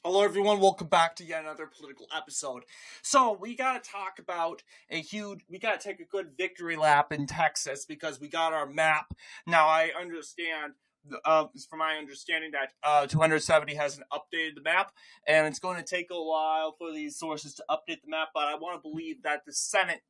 Hello everyone, welcome back to yet another political episode. So we gotta talk about we gotta take a good victory lap in Texas because we got our map. Now I understand, from my understanding that 270 hasn't updated the map, and it's going to take a while for these sources to update the map, but I want to believe that the Senate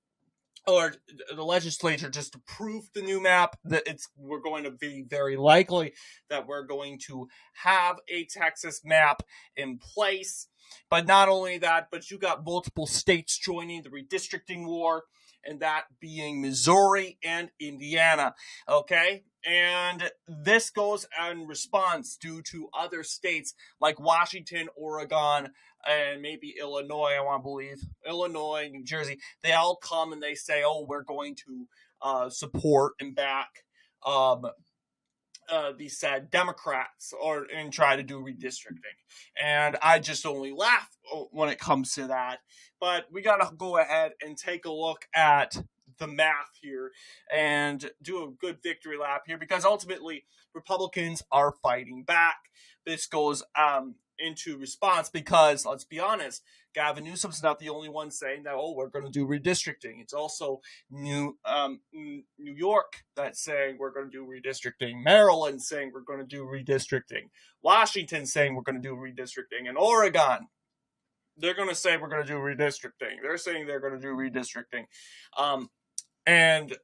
or the legislature just approved the new map, that we're going to be very likely that we're going to have a Texas map in place. But not only that, but you got multiple states joining the redistricting war, and that being Missouri and Indiana, okay? And this goes in response due to other states like Washington, Oregon, and maybe Illinois, I want to believe. Illinois, New Jersey, they all come and they say, oh, we're going to support and back these said Democrats and try to do redistricting. And I just only laugh when it comes to that. But we got to go ahead and take a look at the math here and do a good victory lap here, because ultimately Republicans are fighting back. This goes into response because, let's be honest, Gavin Newsome's not the only one saying that, oh, we're going to do redistricting. It's also New York that's saying we're going to do redistricting. Maryland saying we're going to do redistricting. Washington saying we're going to do redistricting. And Oregon, they're going to say we're going to do redistricting. They're saying they're going to do redistricting. And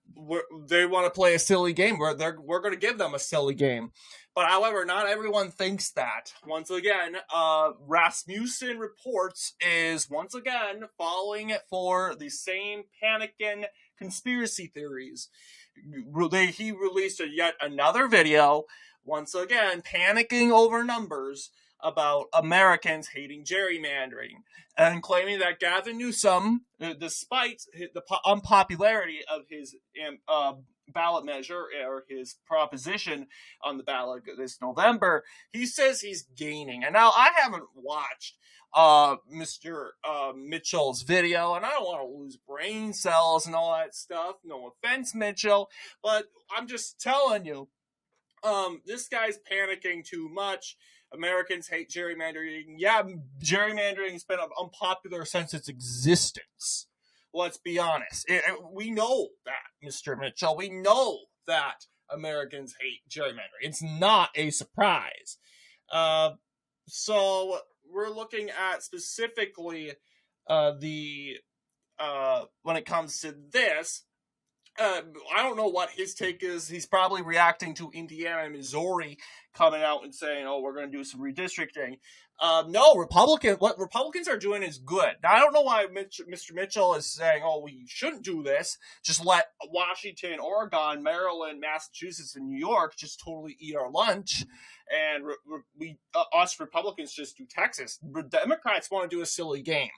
they want to play a silly game. We're going to give them a silly game. But however, not everyone thinks that. Once again, Rasmusen Reports is once again following it for the same panicking conspiracy theories. He released yet another video, once again, panicking over numbers about Americans hating gerrymandering and claiming that Gavin Newsome, despite the unpopularity of his ballot measure or his proposition on the ballot this November, he says he's gaining. And now I haven't watched Mr. Mitchell's video, and I don't want to lose brain cells and all that stuff. No offense, Mitchell, but I'm just telling you, this guy's panicking too much. Americans hate gerrymandering. Yeah, gerrymandering's been unpopular since its existence. Let's be honest. We know that, Mr. Mitchell. We know that Americans hate gerrymandering. It's not a surprise. So we're looking at specifically when it comes to this. I don't know what his take is. He's probably reacting to Indiana and Missouri coming out and saying, oh, we're going to do some redistricting. No, what Republicans are doing is good. Now, I don't know why Mr. Mitchell is saying, oh, we shouldn't do this. Just let Washington, Oregon, Maryland, Massachusetts, and New York just totally eat our lunch. And us Republicans just do Texas. Democrats want to do a silly game.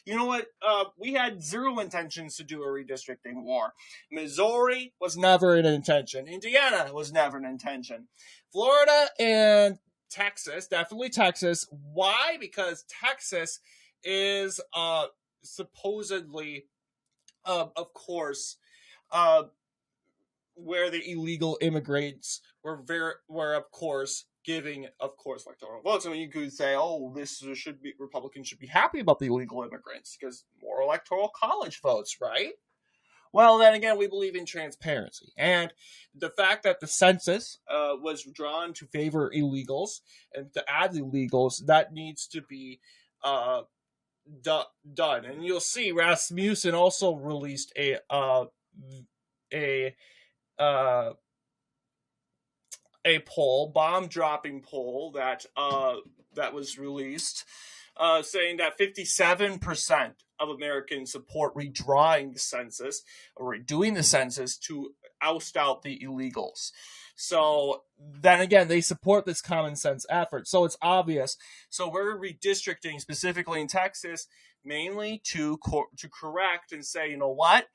You know what? We had zero intentions to do a redistricting war. Missouri was never an intention. Indiana was never an intention. Florida and Texas, definitely Texas. Why? Because Texas is supposedly, of course, where the illegal immigrants were of course giving, of course, electoral votes. I mean, you could say, oh, Republicans should be happy about the illegal immigrants because more electoral college votes, right? Well, then again, we believe in transparency. And the fact that the census was drawn to favor illegals and to add illegals, that needs to be done. And you'll see Rasmussen also released a poll, bomb-dropping poll that was released, saying that 57% of Americans support redrawing the census or redoing the census to oust out the illegals. So then again, they support this common sense effort. So it's obvious. So we're redistricting specifically in Texas, mainly to correct and say, you know what?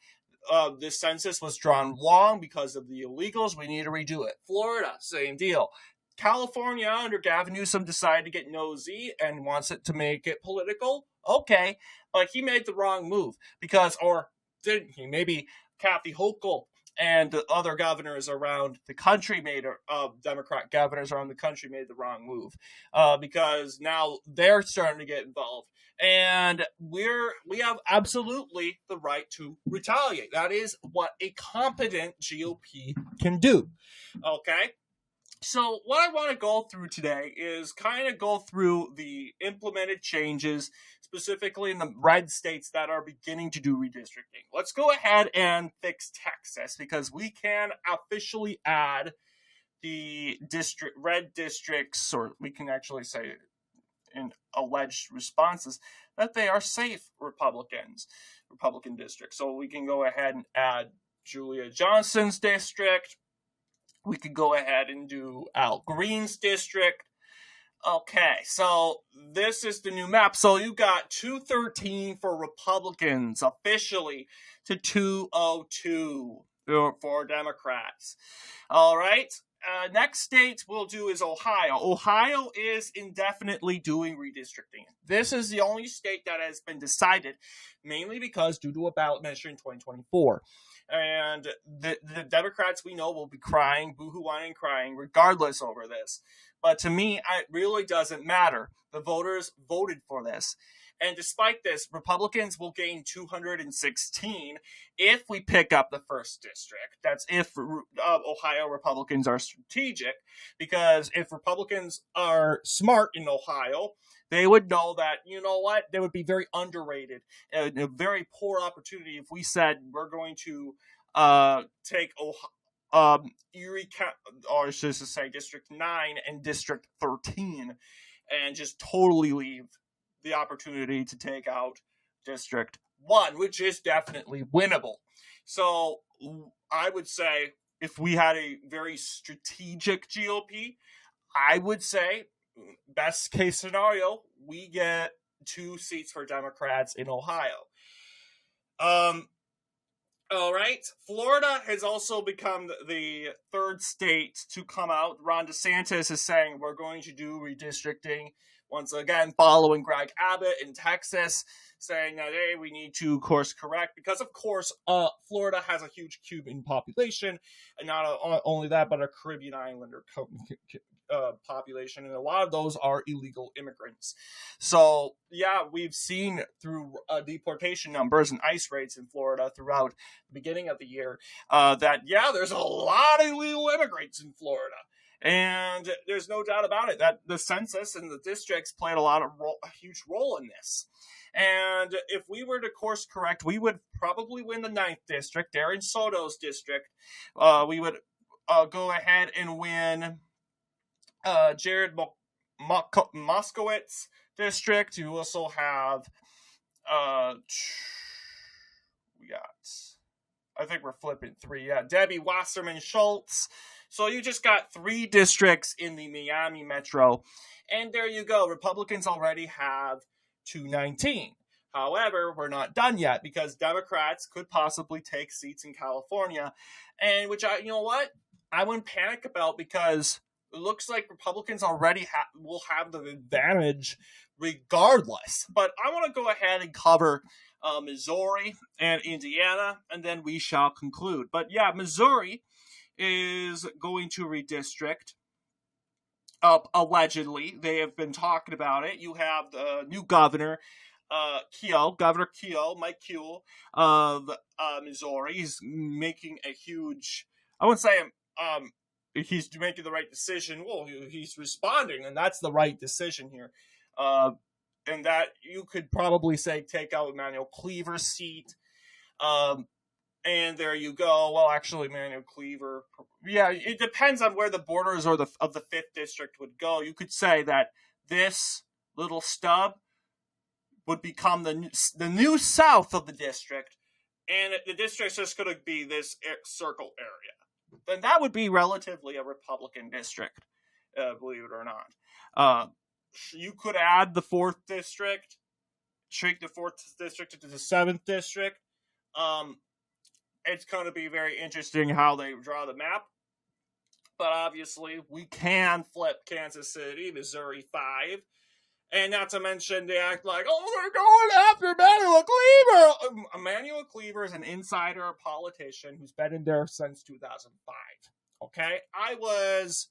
This census was drawn wrong because of the illegals. We need to redo it. Florida, same deal. California, under Gavin Newsom, decided to get nosy and wants it to make it political. Okay, but he made the wrong move or didn't he? Maybe Kathy Hochul and the other governors around the country Democrat governors around the country made the wrong move, because now they're starting to get involved, and we have absolutely the right to retaliate. That is what a competent GOP can do. Okay. So what I want to go through today is kind of go through the implemented changes, specifically in the red states that are beginning to do redistricting. Let's go ahead and fix Texas, because we can officially add the red districts, or we can actually say in alleged responses that they are safe Republican districts. So we can go ahead and add Julia Johnson's district. We could go ahead and do Al Green's district. Okay, so this is the new map. So you got 213 for Republicans officially to 202 for Democrats. All right. Next state we'll do is Ohio. Ohio is indefinitely doing redistricting. This is the only state that has been decided, mainly because due to a ballot measure in 2024. And the Democrats, we know, will be crying, boo-hoo-whining and crying, regardless over this. But to me, it really doesn't matter. The voters voted for this. And despite this, Republicans will gain 216 if we pick up the first district. That's if Ohio Republicans are strategic, because if Republicans are smart in Ohio, they would know that, you know what, they would be very underrated. A very poor opportunity if we said we're going to take Erie, or should I say District 9 and District 13, and just totally leave the opportunity to take out District 1, which is definitely winnable. So I would say if we had a very strategic GOP, I would say best case scenario, we get 2 seats for Democrats in Ohio. All right. Florida has also become the third state to come out. Ron DeSantis is saying we're going to do redistricting. Once again, following Greg Abbott in Texas, saying that, hey, we need to course correct, because, of course, Florida has a huge Cuban population, and not only that, but a Caribbean Islander population, and a lot of those are illegal immigrants. So, yeah, we've seen through deportation numbers and ICE raids in Florida throughout the beginning of the year that, yeah, there's a lot of illegal immigrants in Florida. And there's no doubt about it that the census and the districts played a huge role in this. And if we were to course correct, we would probably win the 9th district, Darren Soto's district. We would go ahead and win Jared Moskowitz district. You also have I think we're flipping 3. Yeah, Debbie Wasserman Schultz. So you just got 3 districts in the Miami metro. And there you go. Republicans already have 219. However, we're not done yet, because Democrats could possibly take seats in California. And which you know what? I wouldn't panic about, because it looks like Republicans already will have the advantage regardless. But I want to go ahead and cover Missouri and Indiana, and then we shall conclude. But yeah, Missouri is going to redistrict. Allegedly, they have been talking about it. You have the new governor, Governor Keogh, Mike Keogh of Missouri. He's making a huge, I wouldn't say he's making the right decision. Well, he's responding, and that's the right decision here. And that you could probably say take out Emmanuel Cleaver's seat. And there you go. Well, actually, Emmanuel Cleaver, yeah, it depends on where the borders of the 5th district would go. You could say that this little stub would become the new south of the district, and the district's just going to be this circle area. Then that would be relatively a Republican district, believe it or not. You could add the 4th district, shrink the 4th district into the 7th district. It's going to be very interesting how they draw the map. But obviously, we can flip Kansas City, Missouri 5, And not to mention, they act like, oh, they're going after Emmanuel Cleaver. Emmanuel Cleaver is an insider politician who's been in there since 2005. Okay? I was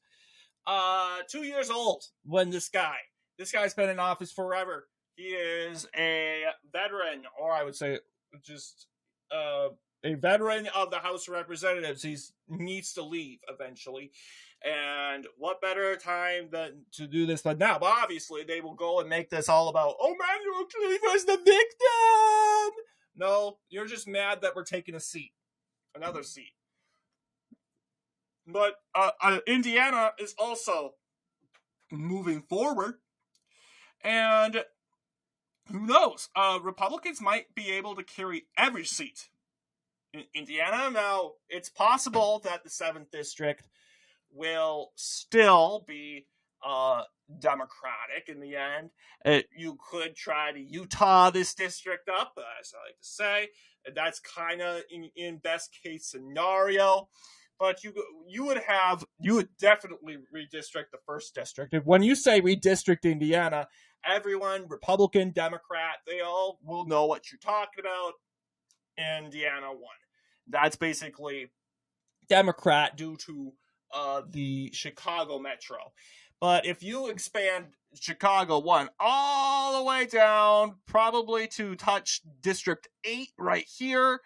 2 years old when this guy's been in office forever. He is a veteran, or I would say just a veteran of the House of Representatives. He needs to leave eventually. And what better time than to do this than now? But obviously, they will go and make this all about, oh, Emmanuel Cleaver's the victim. No, you're just mad that we're taking a seat. Another seat. But Indiana is also moving forward. And who knows? Republicans might be able to carry every seat in Indiana. Now, it's possible that the 7th District will still be Democratic in the end. You could try to Utah this district up, as I like to say. That's kind of in best case scenario. But you would definitely redistrict the 1st district. When you say redistrict Indiana, everyone, Republican, Democrat, they all will know what you're talking about. Indiana won. That's basically Democrat due to the Chicago Metro. But if you expand Chicago 1 all the way down, probably to touch District 8 right here,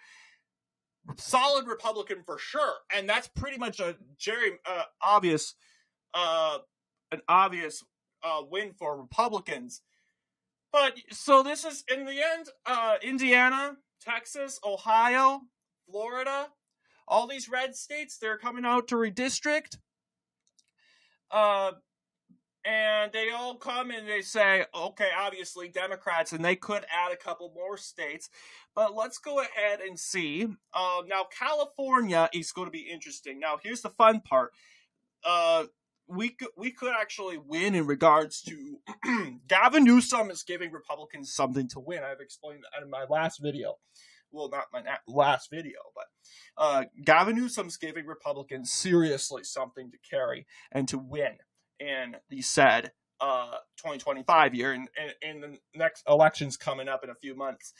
solid Republican for sure. And that's pretty much a obvious win for Republicans. But so this is, in the end, Indiana, Texas, Ohio, Florida, all these red states, they're coming out to redistrict. And they all come and they say, okay, obviously Democrats, and they could add a couple more states. But let's go ahead and see. Now, California is going to be interesting. Now, here's the fun part. We could actually win in regards to Gavin Newsome is giving Republicans something to win. I've explained that in my last video. Well, not my last video, but Gavin Newsom's giving Republicans seriously something to carry and to win in the said 2025 year, and the next election's coming up in a few months.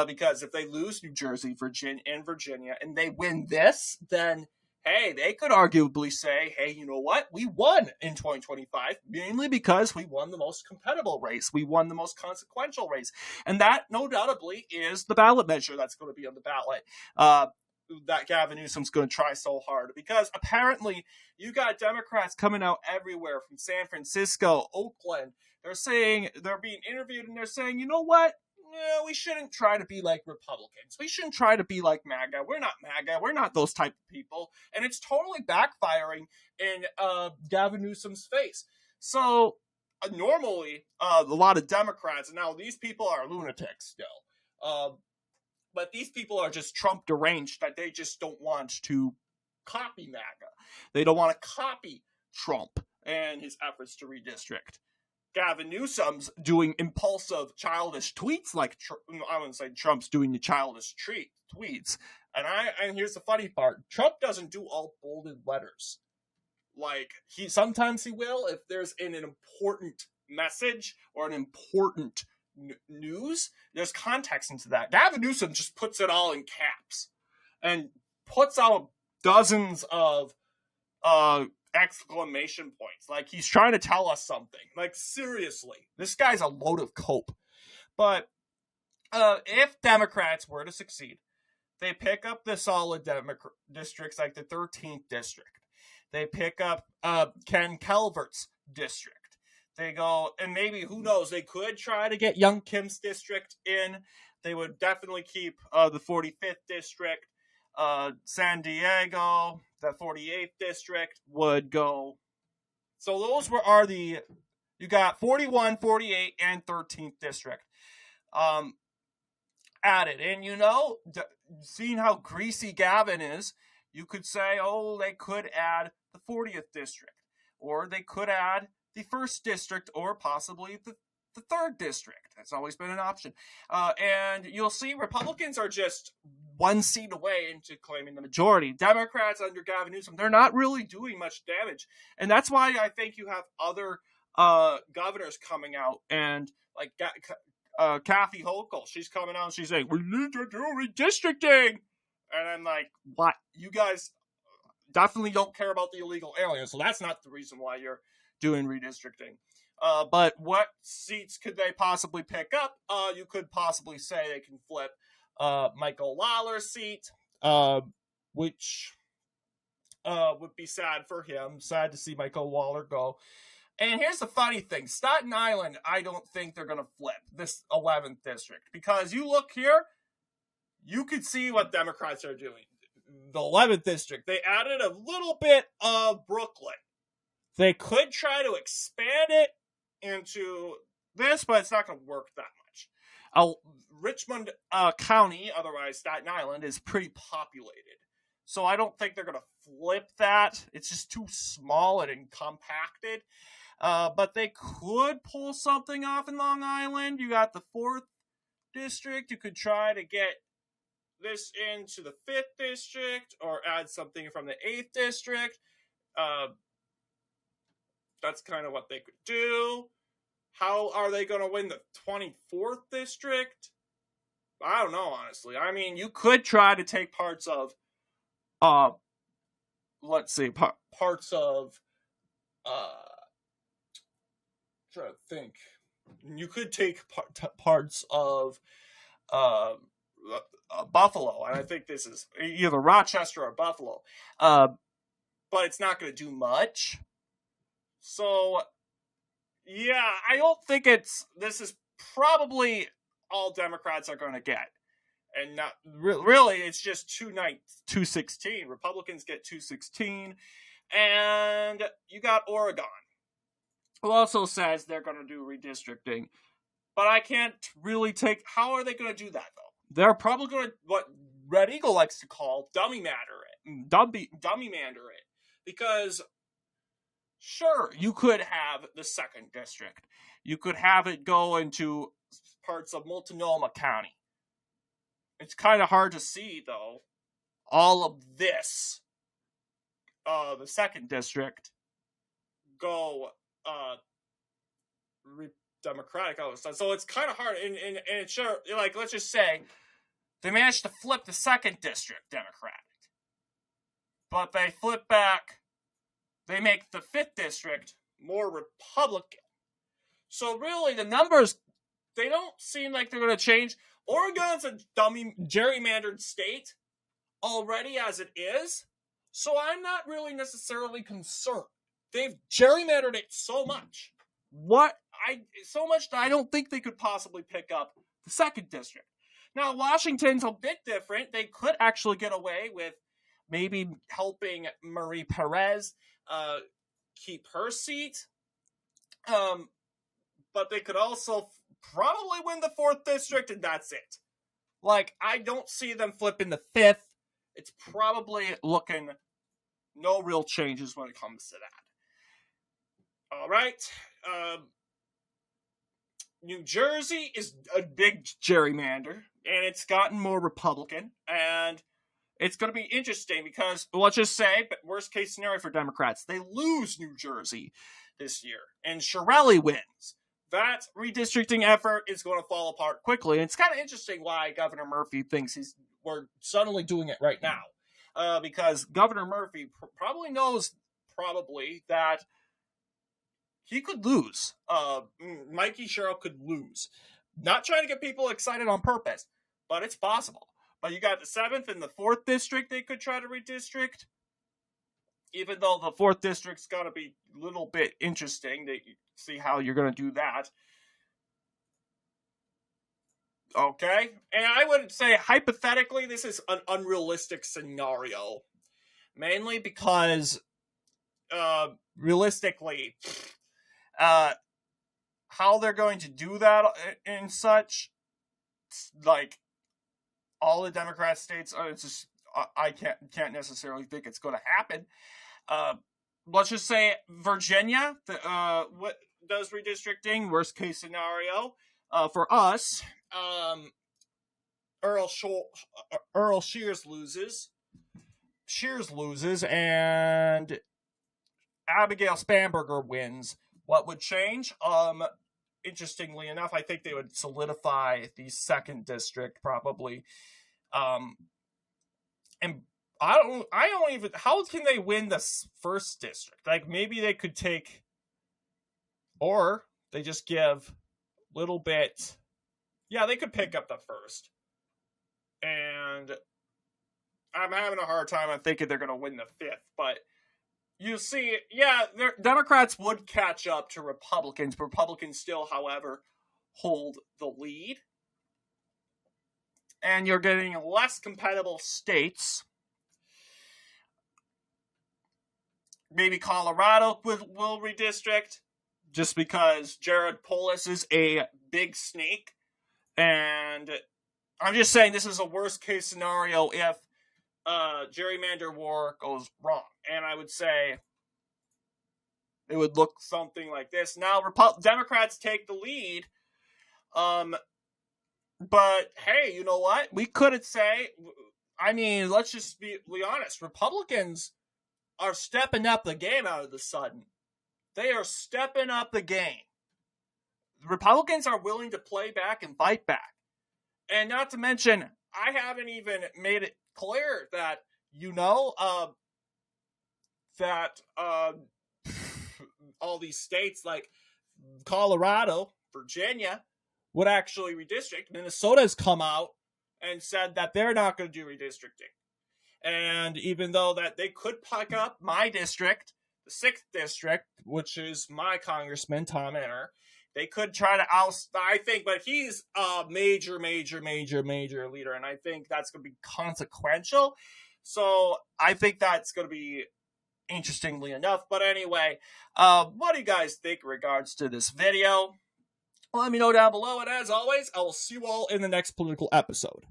Because if they lose New Jersey, Virginia, and they win this, then hey, they could arguably say, hey, you know what? We won in 2025, mainly because we won the most competitive race. We won the most consequential race. And that, no doubtably, is the ballot measure that's going to be on the ballot. That Gavin Newsom's going to try so hard. Because apparently, you got Democrats coming out everywhere from San Francisco, Oakland. They're being interviewed and they're saying, you know what? No, we shouldn't try to be like Republicans. We shouldn't try to be like MAGA. We're not MAGA. We're not those type of people. And it's totally backfiring in Gavin Newsom's face. So normally, a lot of Democrats, and now these people are lunatics still. But these people are just Trump deranged, that they just don't want to copy MAGA. They don't want to copy Trump and his efforts to redistrict. Gavin Newsom's doing impulsive, childish tweets like I wouldn't say Trump's doing the childish tweets. And here's the funny part: Trump doesn't do all bolded letters. Like sometimes he will if there's an important message or an important news. There's context into that. Gavin Newsom just puts it all in caps and puts out dozens of exclamation points, like he's trying to tell us something. Like, seriously, this guy's a load of cope. But if Democrats were to succeed, they pick up the solid districts like the 13th district. They pick up Ken Calvert's district. They go, and maybe, who knows, they could try to get Young Kim's district in. They would definitely keep the 45th district. San Diego, the 48th district would go. So those you got 41, 48, and 13th district added. And seeing how greasy Gavin is, you could say, oh, they could add the 40th district, or they could add the 1st district, or possibly the 3rd district. That's always been an option. And you'll see Republicans are just one seat away into claiming the majority. Democrats under Gavin Newsom, they're not really doing much damage. And that's why I think you have other governors coming out and like Kathy Hochul, she's coming out and she's saying, we need to do redistricting. And I'm like, what? You guys definitely don't care about the illegal aliens, so that's not the reason why you're doing redistricting. But what seats could they possibly pick up? You could possibly say they can flip Michael Lawler's seat, which would be sad for him. Sad to see Michael Lawler go. And here's the funny thing. Staten Island, I don't think they're going to flip this 11th district. Because you look here, you could see what Democrats are doing. The 11th district, they added a little bit of Brooklyn. They could try to expand it into this, but it's not going to work that much. Richmond County, otherwise Staten Island, is pretty populated. So I don't think they're going to flip that. It's just too small and compacted. But they could pull something off in Long Island. You got the 4th district. You could try to get this into the 5th district or add something from the 8th district. That's kind of what they could do. How are they going to win the 24th district? I don't know, honestly. I mean, you could try to take parts of, let's see, parts of, try to think. You could take parts of, Buffalo, and I think this is either Rochester or Buffalo, but it's not going to do much. So, yeah, I don't think this is probably all Democrats are going to get, and not really. It's just 216. Republicans get 216, and you got Oregon, who also says they're going to do redistricting, but I can't really take. How are they going to do that though? They're probably going to, what Red Eagle likes to call, dummy mander it. Because, sure, you could have the 2nd district. You could have it go into parts of Multnomah County. It's kind of hard to see, though, all of this, the 2nd district, go Democratic all of a sudden. So it's kind of hard. And sure, like, let's just say they managed to flip the 2nd district Democratic. But they flip back, they make the 5th district more Republican. So really, the numbers, they don't seem like they're going to change. Oregon's a dummy gerrymandered state already as it is. So I'm not really necessarily concerned. They've gerrymandered it so much. So much that I don't think they could possibly pick up the 2nd district. Now, Washington's a bit different. They could actually get away with maybe helping Marie Perez keep her seat. But they could also probably win the 4th district, and that's it. Like, I don't see them flipping the 5th. It's probably looking no real changes when it comes to that. All right. New Jersey is a big gerrymander, and it's gotten more Republican, and it's going to be interesting because, let's just say, worst case scenario for Democrats, they lose New Jersey this year, and Shirelli wins. That redistricting effort is going to fall apart quickly, and it's kind of interesting why Governor Murphy thinks we're suddenly doing it right now, because Governor Murphy probably knows that he could lose. Mikey Sherrill could lose. Not trying to get people excited on purpose, but it's possible. But you got the 7th and the 4th district they could try to redistrict. Even though the 4th district's got to be a little bit interesting to see how you're going to do that. Okay? And I would say, hypothetically, this is an unrealistic scenario. Mainly because, realistically, how they're going to do that and such, like, all the Democrat states, it's just, I can't necessarily think it's going to happen. Let's just say Virginia, what does redistricting, worst case scenario, for us, Earl Shears loses, and Abigail Spanberger wins, What would change? Interestingly enough, I think they would solidify the 2nd district probably. And I don't even, how can they win the 1st district? Like, maybe they could take, or they just give little bit. Yeah, they could pick up the 1st. And I'm having a hard time. I'm thinking they're going to win the 5th, but you see, yeah, Democrats would catch up to Republicans. Republicans still, however, hold the lead. And you're getting less compatible states. Maybe Colorado will redistrict, just because Jared Polis is a big snake. And I'm just saying this is a worst case scenario if gerrymander war goes wrong. And I would say it would look something like this. Now, Democrats take the lead. But hey, you know what? We couldn't say, I mean, let's just be honest. Republicans are stepping up the game out of the sudden. They are stepping up the game. Republicans are willing to play back and fight back. And not to mention, I haven't even made it clear that, that all these states like Colorado, Virginia, would actually redistrict. Minnesota has come out and said that they're not going to do redistricting. And even though that they could pick up my district, the 6th district, which is my congressman, Tom Emmer, they could try to oust, I think, but he's a major leader, and I think that's going to be consequential. So I think that's going to be interestingly enough. But anyway, what do you guys think in regards to this video? Let me know down below, and as always, I will see you all in the next political episode.